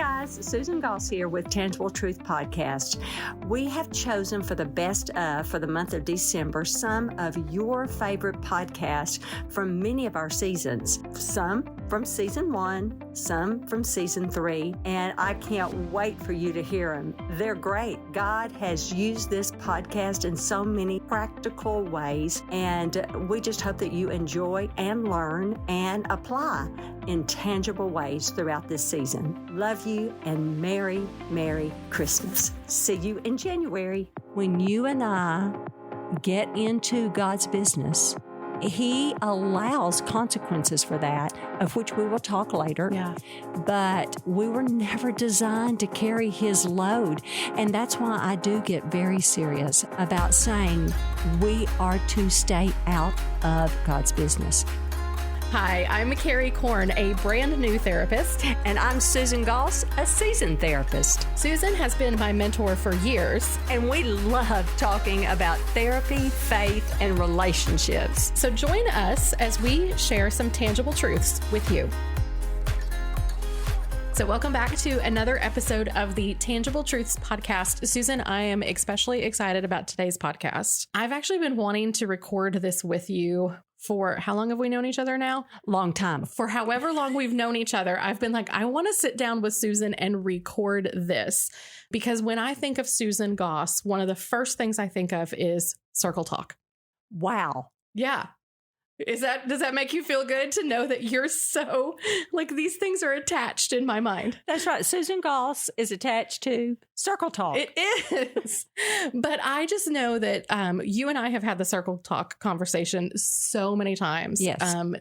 guys, Susan Goss here with Tangible Truth Podcast. We have chosen for the best of for the month of December some of your favorite podcasts from many of our seasons. Some from season 1, some from season 3, and I can't wait for you to hear them. They're great. God has used this podcast in so many practical ways, and we just hope that you enjoy and learn and apply in tangible ways throughout this season. Love you and Merry, Merry Christmas. See you in January. When you and I get into God's business, He allows consequences for that, of which we will talk later. Yeah. But we were never designed to carry His load. And that's why I do get very serious about saying we are to stay out of God's business. Hi, I'm Carrie Korn, a brand new therapist. And I'm Susan Goss, a seasoned therapist. Susan has been my mentor for years. And we love talking about therapy, faith, and relationships. So join us as we share some tangible truths with you. So welcome back to another episode of the Tangible Truths podcast. Susan, I am especially excited about today's podcast. I've actually been wanting to record this with you for how long have we known each other now? Long time. For however long we've known each other, I've been like, I want to sit down with Susan and record this. Because when I think of Susan Goss, one of the first things I think of is circle talk. Wow. Yeah. Does that make you feel good to know that you're so, like, these things are attached in my mind? That's right. Susan Goss is attached to Circle Talk. It is. But I just know that you and I have had the Circle Talk conversation so many times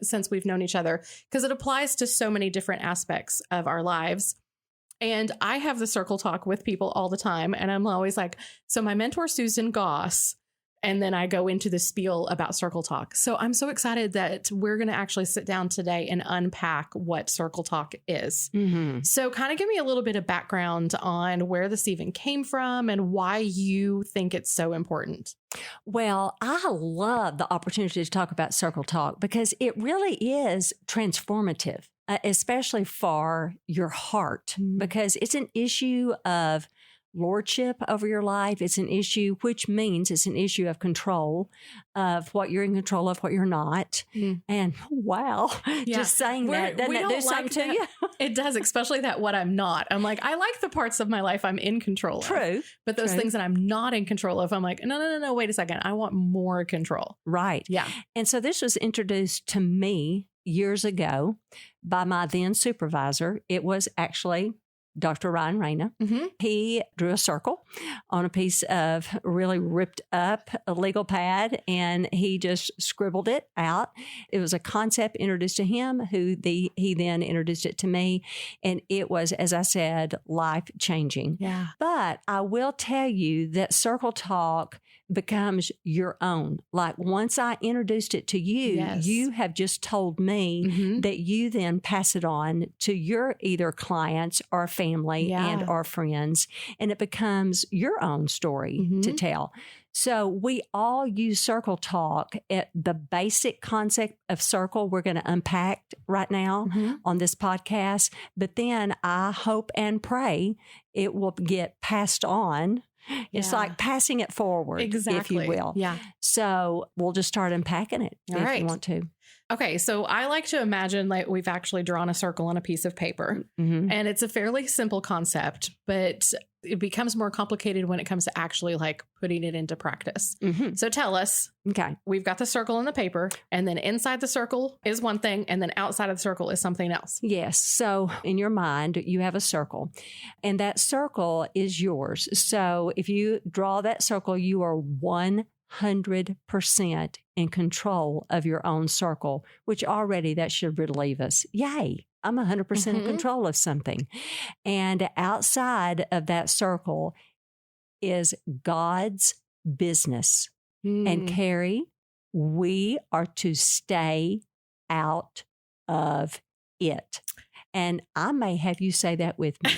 since we've known each other, because it applies to so many different aspects of our lives. And I have the Circle Talk with people all the time. And I'm always like, so my mentor, Susan Goss. And then I go into the spiel about Circle Talk. So I'm so excited that we're going to actually sit down today and unpack what Circle Talk is. Mm-hmm. So kind of give me a little bit of background on where this even came from and why you think it's so important. Well, I love the opportunity to talk about Circle Talk because it really is transformative, especially for your heart, because it's an issue of lordship over your life. It's an issue, which means it's an issue of control, of what you're in control of, what you're not. And wow, just saying that, doesn't that do something to you? It does, especially that what I'm not. I'm like, I like the parts of my life I'm in control of. True. But those things that I'm not in control of, I'm like, no, wait a second. I want more control. Right. Yeah. And so this was introduced to me years ago by my then supervisor. It was actually Dr. Ryan Reyna. Mm-hmm. He drew a circle on a piece of really ripped up a legal pad, and he just scribbled it out. It was a concept introduced to him, he then introduced it to me, and it was, as I said, life-changing. Yeah. But I will tell you that Circle Talk becomes your own. Like once I introduced it to you, you have just told me that you then pass it on to your either clients or family and or friends, and it becomes your own story to tell. So we all use Circle Talk. At the basic concept of circle we're going to unpack right now on this podcast, but then I hope and pray it will get passed on. It's like passing it forward, if you will. Yeah. So we'll just start unpacking it if you want to. Okay. So I like to imagine like we've actually drawn a circle on a piece of paper, and it's a fairly simple concept, but it becomes more complicated when it comes to actually like putting it into practice. So tell us, we've got the circle on the paper, and then inside the circle is one thing, and then outside of the circle is something else. Yes. So in your mind, you have a circle, and that circle is yours. So if you draw that circle, you are 100% in control of your own circle, which already that should relieve us. Yay. I'm 100% in control of something. And outside of that circle is God's business. And Carrie, we are to stay out of it. And I may have you say that with me.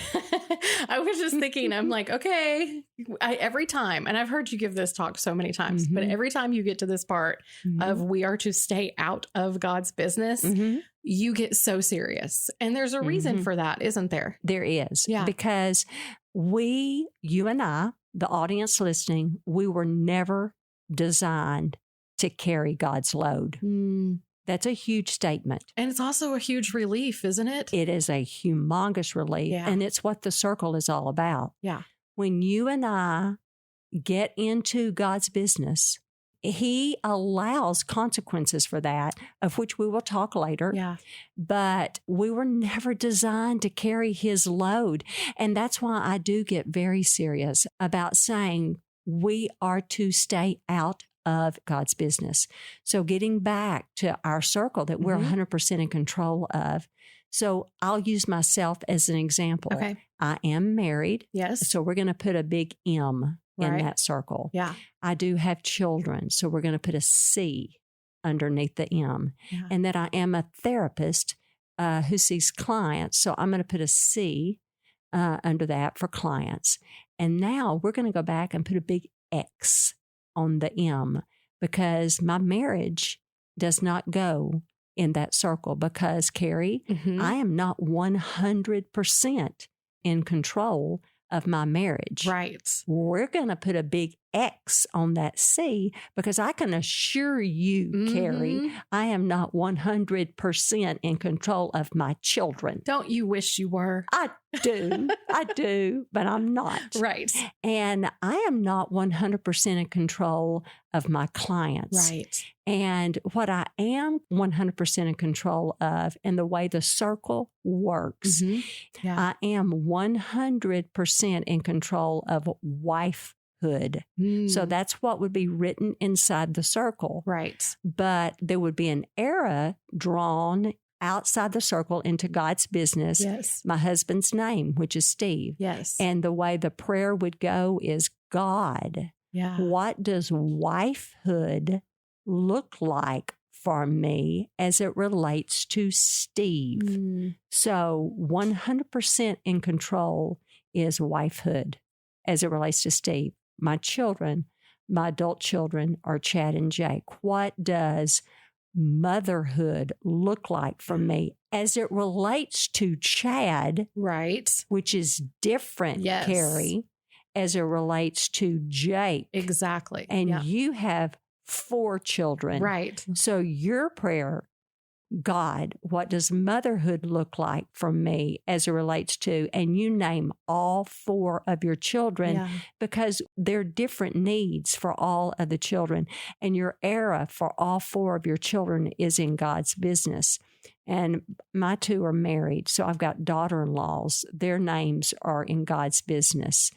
I was just thinking, I'm like, okay, every time, and I've heard you give this talk so many times, but every time you get to this part of we are to stay out of God's business, you get so serious. And there's a reason for that, isn't there? There is. Yeah. Because you and I, the audience listening, we were never designed to carry God's load. That's a huge statement. And it's also a huge relief, isn't it? It is a humongous relief. Yeah. And it's what the circle is all about. Yeah. When you and I get into God's business, He allows consequences for that, of which we will talk later. Yeah. But we were never designed to carry His load. And that's why I do get very serious about saying we are to stay out of God's business. So getting back to our circle that we're 100% in control of. So I'll use myself as an example. Okay. I am married. Yes. So we're going to put a big M in that circle. Yeah. I do have children. So we're going to put a C underneath the M. Yeah. And that I am a therapist who sees clients. So I'm going to put a C under that for clients. And now we're going to go back and put a big X on the M, because my marriage does not go in that circle, because, Carrie, I am not 100% in control of my marriage. Right. We're going to put a big X on that C, because I can assure you, Carrie, I am not 100% in control of my children. Don't you wish you were? I do, but I'm not. Right. And I am not 100% in control of my clients. Right. And what I am 100% in control of, and the way the circle works, I am 100% in control of wifehood. So that's what would be written inside the circle. Right. But there would be an arrow drawn outside the circle into God's business. Yes. My husband's name, which is Steve. Yes. And the way the prayer would go is, God, what does wifehood look like for me as it relates to Steve? So 100% in control is wifehood as it relates to Steve. My children, my adult children, are Chad and Jake. What does motherhood look like for me as it relates to Chad? Right. Which is different, Carrie, as it relates to Jake. Exactly. And you have 4 children. Right. So your prayer, God, what does motherhood look like for me as it relates to, and you name all 4 of your children, because there are different needs for all of the children. And your era for all 4 of your children is in God's business. And my 2 are married. So I've got daughter-in-laws. Their names are in God's business.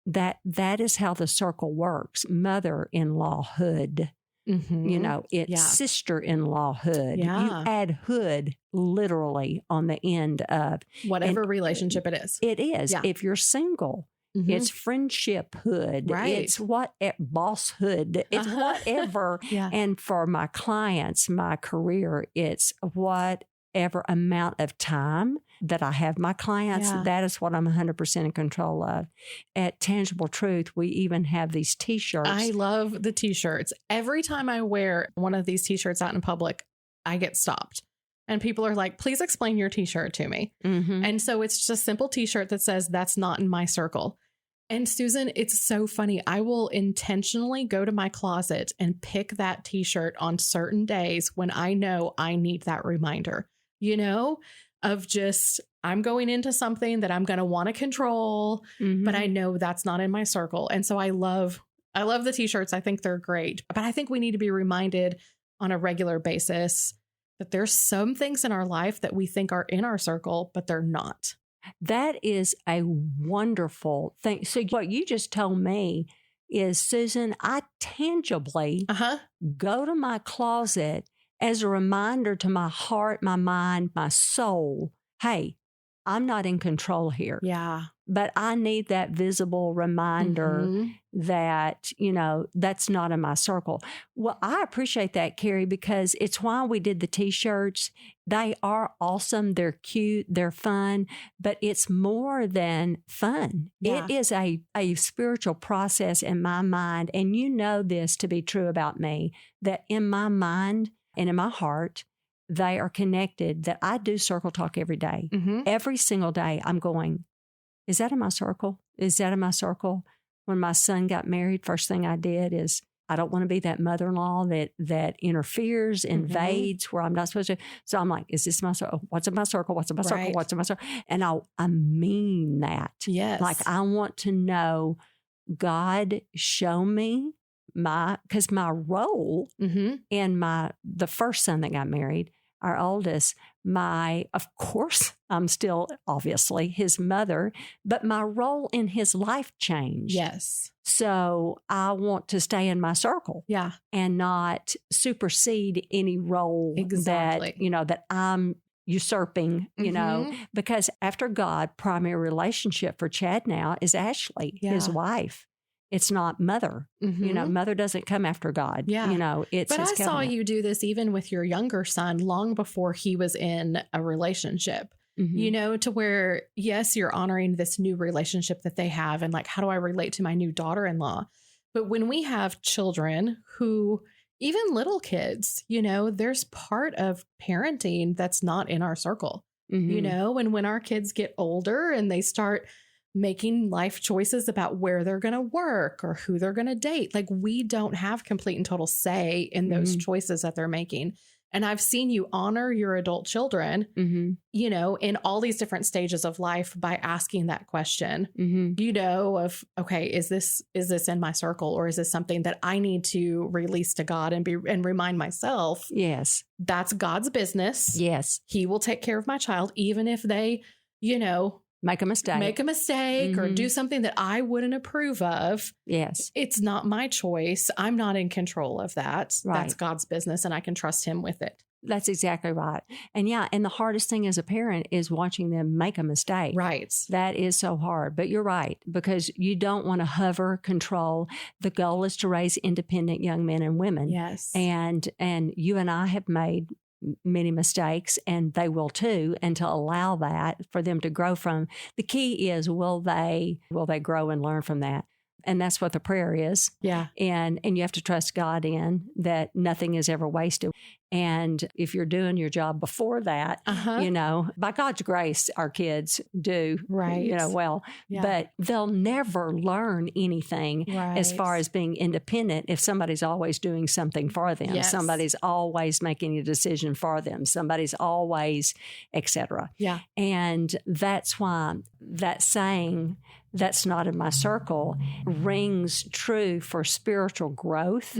That is how the circle works. Mother-in-law-hood. You know, it's sister-in-law-hood. You add hood literally on the end of whatever relationship it is. It is. If you're single, it's friendship-hood. Right. It's bosshood. It's whatever. And for my clients, my career, it's whatever amount of time that I have my clients, that is what I'm 100% in control of. At Tangible Truth, we even have these T-shirts. I love the T-shirts. Every time I wear one of these T-shirts out in public, I get stopped. And people are like, please explain your T-shirt to me. And so it's just a simple T-shirt that says, that's not in my circle. And Susan, it's so funny. I will intentionally go to my closet and pick that T-shirt on certain days when I know I need that reminder, of just, I'm going into something that I'm going to want to control, but I know that's not in my circle. And so I love the T-shirts. I think they're great, but I think we need to be reminded on a regular basis that there's some things in our life that we think are in our circle, but they're not. That is a wonderful thing. So what you just told me is, Susan, I tangibly go to my closet as a reminder to my heart, my mind, my soul, hey, I'm not in control here. Yeah. but I need that visible reminder that, that's not in my circle. Well, I appreciate that, Carrie, because it's why we did the T-shirts. They are awesome. They're cute. They're fun, but it's more than fun. Yeah. It is a spiritual process in my mind. And you know this to be true about me, that in my mind and in my heart, they are connected, that I do circle talk every day. Every single day I'm going, is that in my circle? Is that in my circle? When my son got married, first thing I did is, I don't want to be that mother-in-law that interferes, invades where I'm not supposed to. So I'm like, is this my circle? What's in my circle? What's in my circle? Right. What's in my circle? And I mean that. Yes. Like, I want to know, God, show me because my role in the first son that got married, our oldest, of course, I'm still obviously his mother, but my role in his life changed. Yes. So I want to stay in my circle. Yeah. And not supersede any role that I'm usurping, because after God, primary relationship for Chad now is Ashley, his wife. It's not mother. Mother doesn't come after God. Yeah. It's but his I saw you do this even with your younger son long before he was in a relationship, to where, yes, you're honoring this new relationship that they have. And like, how do I relate to my new daughter-in-law? But when we have children who, even little kids, there's part of parenting that's not in our circle, and when our kids get older and they start making life choices about where they're going to work or who they're going to date. Like, we don't have complete and total say in those choices that they're making. And I've seen you honor your adult children, in all these different stages of life by asking that question, of, okay, is this in my circle, or is this something that I need to release to God and remind myself? Yes. That's God's business. Yes. He will take care of my child, even if they, make a mistake or do something that I wouldn't approve of. Yes. It's not my choice. I'm not in control of that. Right. That's God's business, and I can trust him with it. That's exactly right. And and the hardest thing as a parent is watching them make a mistake. Right. That is so hard. But you're right, because you don't want to control. The goal is to raise independent young men and women. Yes. And you and I have made many mistakes, and they will too, and to allow that for them to grow from. The key is, will they grow and learn from that? And that's what the prayer is. Yeah. And you have to trust God in that nothing is ever wasted. And if you're doing your job before that, by God's grace, our kids do, well, but they'll never learn anything as far as being independent if somebody's always doing something for them. Yes. Somebody's always making a decision for them. Somebody's always, etc. Yeah. And that's why that saying, that's not in my circle, rings true for spiritual growth.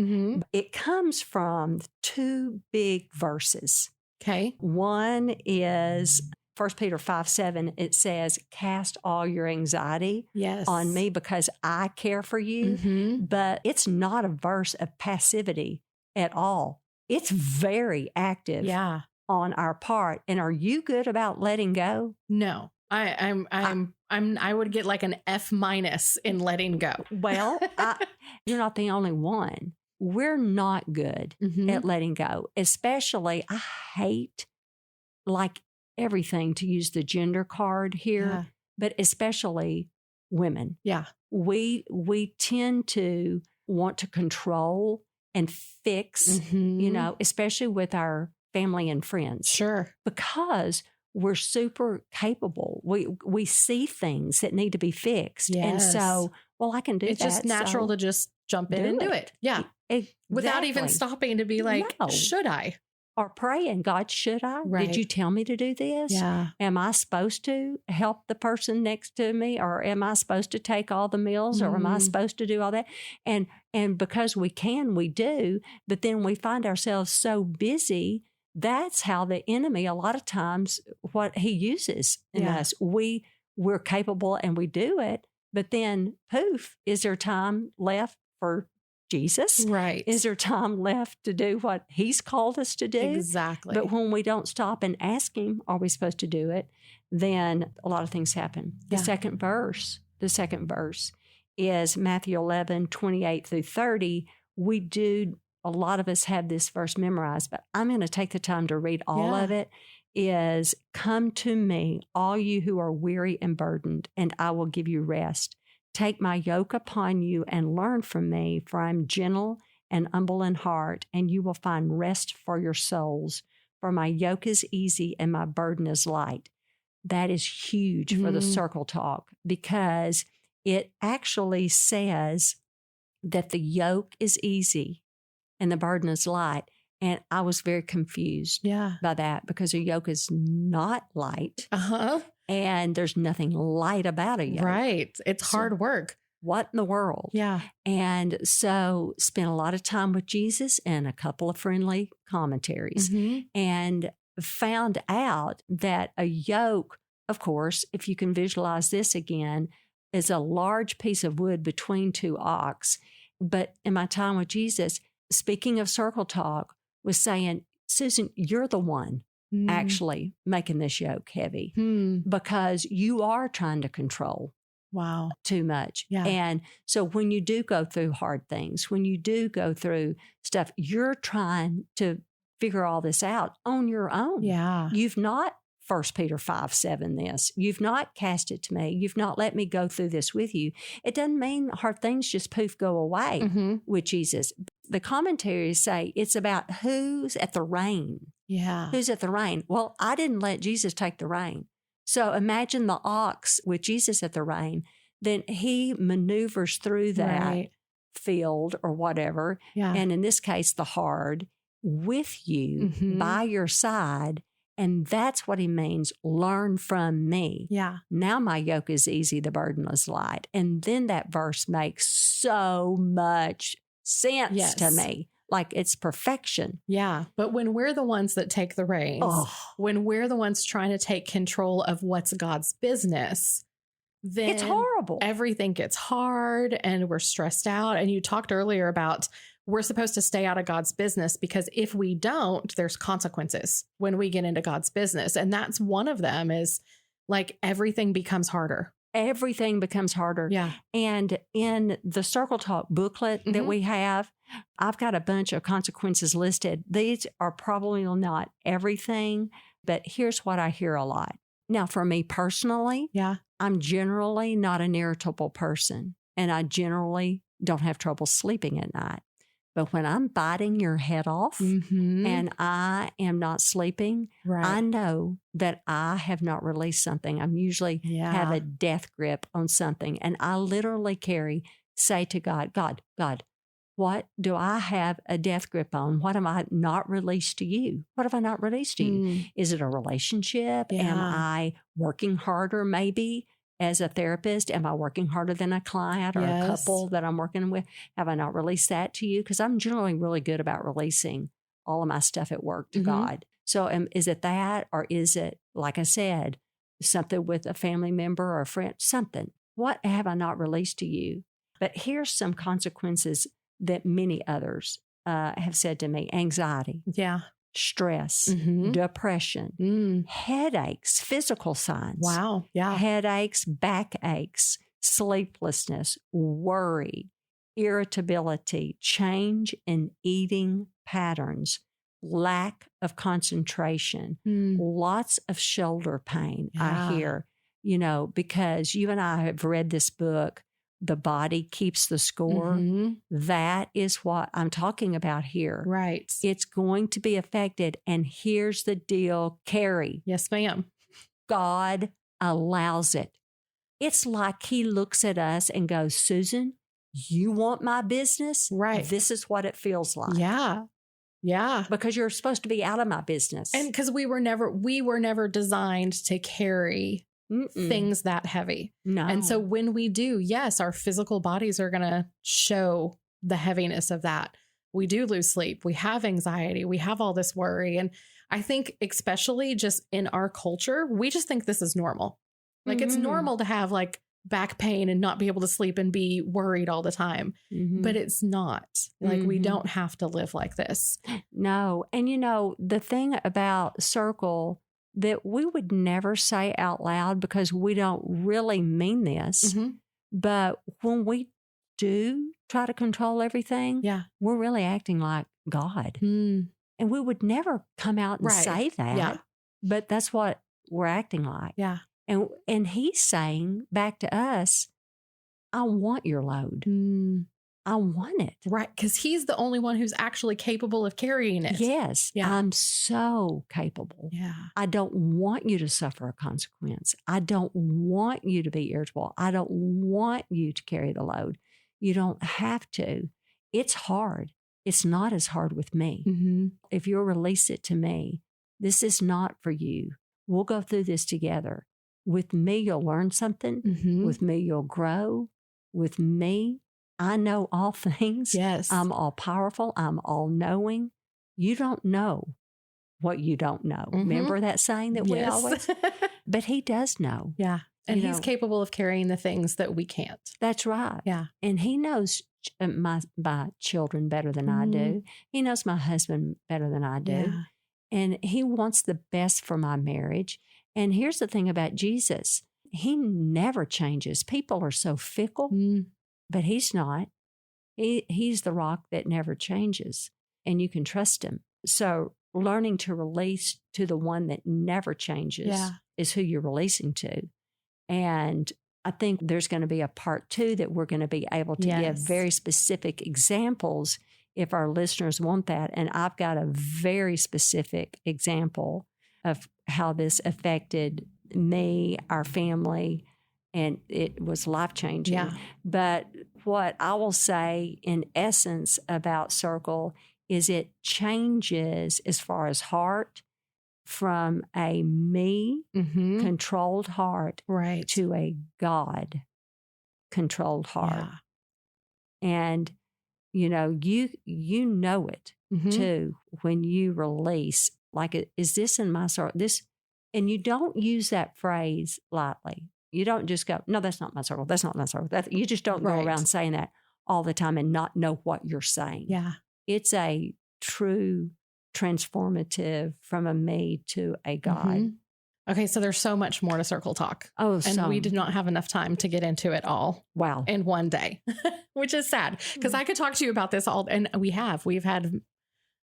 It comes from two big verses. Okay. One is 1 Peter 5:7. It says, cast all your anxiety on me because I care for you. But it's not a verse of passivity at all. It's very active on our part. And are you good about letting go? No. I would get like an F- in letting go. Well, you're not the only one. We're not good at letting go. Especially, I hate, like everything, to use the gender card here, but especially women. Yeah. We tend to want to control and fix, especially with our family and friends. Sure. Because we're super capable. We see things that need to be fixed. Yes. And so, I can do that. It's just natural to just jump in and do it. Yeah. Exactly. Without even stopping to be like, should I? Or praying, God, should I? Right. Did you tell me to do this? Yeah. Am I supposed to help the person next to me? Or am I supposed to take all the meals? Or am I supposed to do all that? And because we can, we do. But then we find ourselves so busy. That's how the enemy, a lot of times, what he uses in us. We're capable and we do it, but then poof, is there time left for Jesus? Right. Is there time left to do what he's called us to do? Exactly. But when we don't stop and ask him, are we supposed to do it? Then a lot of things happen. The second verse is Matthew 11:28-30. A lot of us have this verse memorized, but I'm going to take the time to read all of it. Is, come to me, all you who are weary and burdened, and I will give you rest. Take my yoke upon you and learn from me, for I'm gentle and humble in heart, and you will find rest for your souls. For my yoke is easy and my burden is light. That is huge for the circle talk, because it actually says that the yoke is easy and the burden is light. And I was very confused by that, because a yoke is not light. And there's nothing light about a yoke. Right. It's hard work. What in the world? Yeah. And so spent a lot of time with Jesus and a couple of friendly commentaries, and found out that a yoke, of course, if you can visualize this again, is a large piece of wood between two ox. But in my time with Jesus, speaking of circle talk, was saying, Susan, you're the one actually making this yoke heavy, because you are trying to control too much. And so when you do go through hard things, when you do go through stuff, you're trying to figure all this out on your own. You've not 1 Peter 5:7 this. You've not cast it to me. You've not let me go through this with you. It doesn't mean hard things just poof go away with Jesus. The commentaries say it's about who's at the rein. Who's at the rein? Well, I didn't let Jesus take the rein. So imagine the ox with Jesus at the rein. Then he maneuvers through that field or whatever. And in this case, the hard with you by your side. And that's what he means. Learn from me. Now my yoke is easy, the burden is light. And then that verse makes so much sense to me. Like it's perfection. But when we're the ones that take the reins, when we're the ones trying to take control of what's God's business, then it's horrible. Everything gets hard and we're stressed out. And you talked earlier about we're supposed to stay out of God's business, because if we don't, there's consequences when we get into God's business. And that's one of them, is like everything becomes harder. Everything becomes harder. And in the Circle Talk booklet that we have, I've got a bunch of consequences listed. These are probably not everything, but here's what I hear a lot. Now, for me personally, I'm generally not an irritable person, and I generally don't have trouble sleeping at night. But when I'm biting your head off and I am not sleeping, I know that I have not released something. I'm usually have a death grip on something. And I literally say to God, God, what do I have a death grip on? What am I not released to you? What have I not released to you? Is it a relationship? Am I working harder maybe? As a therapist, am I working harder than a client or a couple that I'm working with? Have I not released that to you? Because I'm generally really good about releasing all of my stuff at work to God. So is it that, or is it, like I said, something with a family member or a friend, something? What have I not released to you? But here's some consequences that many others have said to me. Anxiety. Stress, depression, headaches, physical signs. Headaches, backaches, sleeplessness, worry, irritability, change in eating patterns, lack of concentration, lots of shoulder pain, I hear, because you and I have read this book, The Body Keeps the Score. That is what I'm talking about here. It's going to be affected. And here's the deal, Carrie. Yes, ma'am. God allows it. It's like he looks at us and goes, Susan, you want my business? This is what it feels like. Because you're supposed to be out of my business. And because we were never designed to carry things that heavy. And so when we do, yes, our physical bodies are going to show the heaviness of that. We do lose sleep. We have anxiety. We have all this worry. And I think especially just in our culture, we just think this is normal. Like it's normal to have like back pain and not be able to sleep and be worried all the time. But it's not like we don't have to live like this. No. And the thing about circle that we would never say out loud because we don't really mean this, but when we do try to control everything, we're really acting like God. And we would never come out and say that, but that's what we're acting like. Yeah. And he's saying back to us, I want your load. I want it. Right. Because he's the only one who's actually capable of carrying it. Yes. Yeah. I'm so capable. Yeah. I don't want you to suffer a consequence. I don't want you to be irritable. I don't want you to carry the load. You don't have to. It's hard. It's not as hard with me. If you'll release it to me, this is not for you. We'll go through this together. With me, you'll learn something. With me, you'll grow. With me, I know all things. Yes. I'm all powerful. I'm all knowing. You don't know what you don't know. Remember that saying that we always, but he does know. Yeah. And he's capable of carrying the things that we can't. That's right. Yeah. And he knows my children better than I do. He knows my husband better than I do. Yeah. And he wants the best for my marriage. And here's the thing about Jesus. He never changes. People are so fickle, but he's not. He's the rock that never changes, and you can trust him. So learning to release to the one that never changes is who you're releasing to. And I think there's going to be a part 2 that we're going to be able to give very specific examples if our listeners want that. And I've got a very specific example of how this affected me, our family, and it was life-changing. Yeah. But what I will say in essence about circle is it changes as far as heart from a me controlled heart to a God controlled heart. Yeah. And you know it too when you release, like, is this in my circle? This, and you don't use that phrase lightly. You don't just go, no, that's not my circle. That's not my circle. You just don't go around saying that all the time and not know what you're saying. Yeah. It's a true transformative from a me to a God. Okay, so there's so much more to circle talk. Oh, and we did not have enough time to get into it all. Wow. In one day, which is sad because I could talk to you about this all. And we've had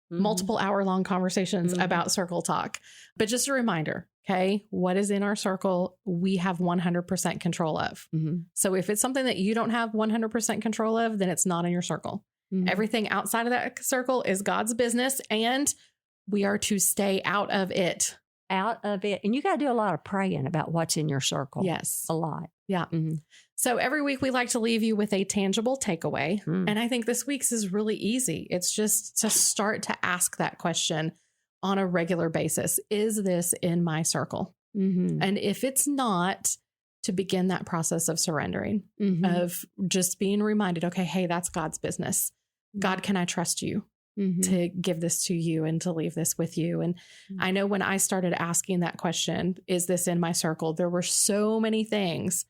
multiple hour-long conversations about circle talk. But just a reminder, okay, what is in our circle, we have 100% control of. So if it's something that you don't have 100% control of, then it's not in your circle. Everything outside of that circle is God's business, and we are to stay out of it. Out of it. And you got to do a lot of praying about what's in your circle. Yes. A lot. Yeah. So every week we like to leave you with a tangible takeaway. And I think this week's is really easy. It's just to start to ask that question on a regular basis. Is this in my circle? And if it's not, to begin that process of surrendering, of just being reminded, okay, hey, that's God's business. God, can I trust you to give this to you and to leave this with you? And I know when I started asking that question, is this in my circle? There were so many things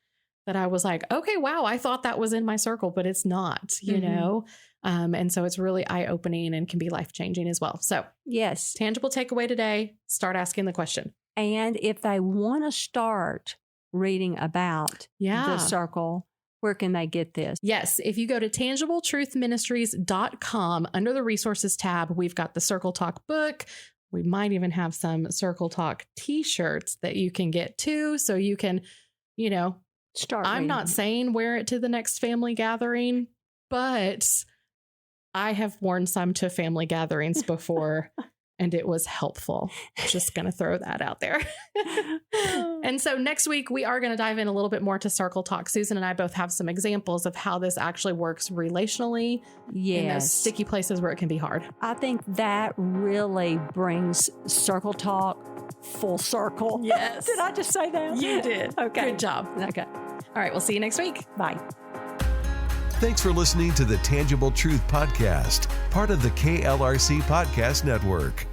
that I was like, okay, wow, I thought that was in my circle, but it's not, you know? And so it's really eye-opening and can be life-changing as well. So yes, tangible takeaway today, start asking the question. And if they want to start reading about the circle, where can they get this? Yes. If you go to tangibletruthministries.com under the resources tab, we've got the Circle Talk book. We might even have some Circle Talk t-shirts that you can get too. So you can, you know, start. I'm not saying wear it to the next family gathering, but I have worn some to family gatherings before. And it was helpful. Just going to throw that out there. And so next week, we are going to dive in a little bit more to circle talk. Susan and I both have some examples of how this actually works relationally. In those sticky places where it can be hard. I think that really brings circle talk full circle. Yes. Did I just say that? You did. Okay. Good job. Okay. All right. We'll see you next week. Bye. Thanks for listening to the Tangible Truth Podcast, part of the KLRC Podcast Network.